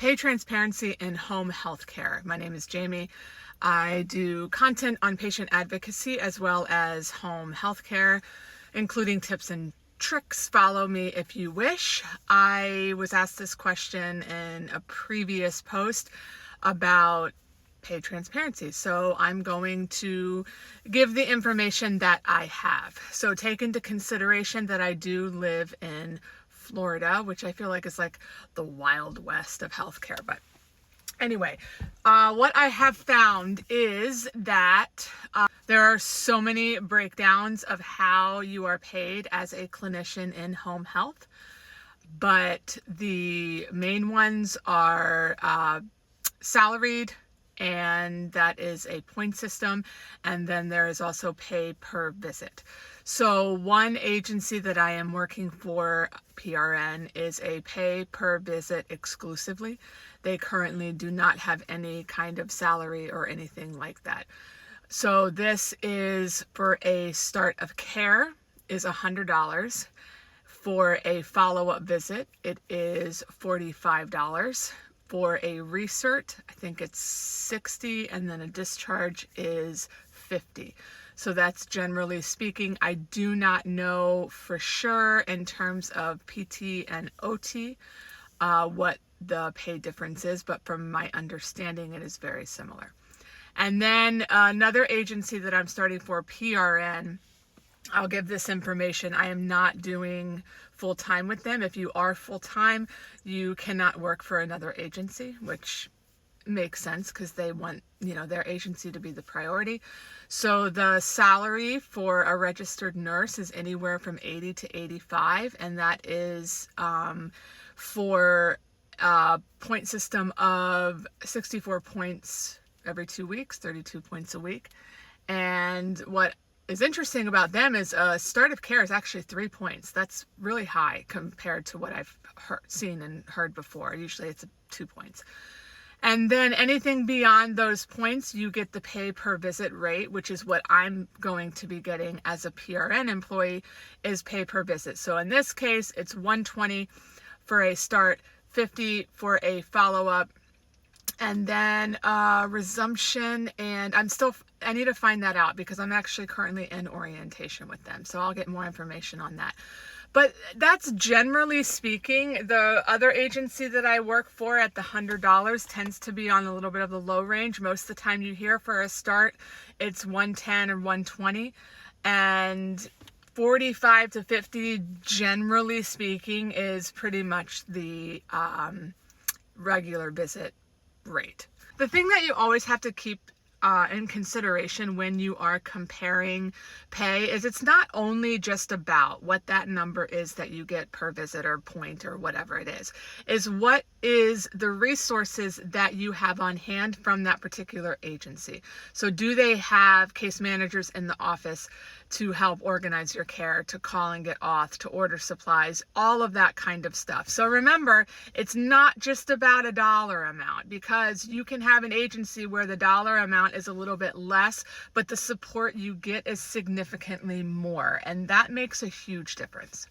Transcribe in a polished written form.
Pay transparency in home healthcare. My name is Jamie. I do content on patient advocacy as well as home healthcare, including tips and tricks. Follow me if you wish. I was asked this question in a previous post about pay transparency. So I'm going to give the information that I have. So take into consideration that I do live in Florida, which I feel like is like the Wild West of healthcare. But anyway, what I have found is that there are so many breakdowns of how you are paid as a clinician in home health, but the main ones are salaried, and that is a point system, and then there is also pay per visit. So one agency that I am working for, PRN, is a pay per visit exclusively. They currently do not have any kind of salary or anything like that. So this is for a start of care is $100. For a follow-up visit, it is $45. For a recert, I think it's $60, and then a discharge is $50. So that's generally speaking. I do not know for sure in terms of PT and OT what the pay difference is, but from my understanding, it is very similar. And then another agency that I'm starting for, PRN, I'll give this information. I am not doing full-time with them. If you are full-time, you cannot work for another agency, which makes sense because they want, their agency to be the priority. So the salary for a registered nurse is anywhere from 80 to 85, and that is for a point system of 64 points every 2 weeks, 32 points a week. And what is interesting about them is start of care is actually 3 points. That's really high compared to what I've seen and heard before. Usually it's 2 points. And then anything beyond those points, you get the pay per visit rate, which is what I'm going to be getting as a PRN employee, is pay per visit. So in this case, it's $120 for a start, $50 for a follow-up, and then resumption, and I need to find that out because I'm actually currently in orientation with them. So I'll get more information on that. But that's generally speaking. The other agency that I work for at the $100 tends to be on a little bit of the low range. Most of the time you hear for a start, it's $110 or $120. And 45 to 50, generally speaking, is pretty much the regular visit rate. The thing that you always have to keep in consideration when you are comparing pay is it's not only just about what that number is that you get per visit or point or whatever it is what is the resources that you have on hand from that particular agency. So do they have case managers in the office to help organize your care, to call and get auth, to order supplies, all of that kind of stuff. So remember, it's not just about a dollar amount, because you can have an agency where the dollar amount is a little bit less, but the support you get is significantly more, and that makes a huge difference.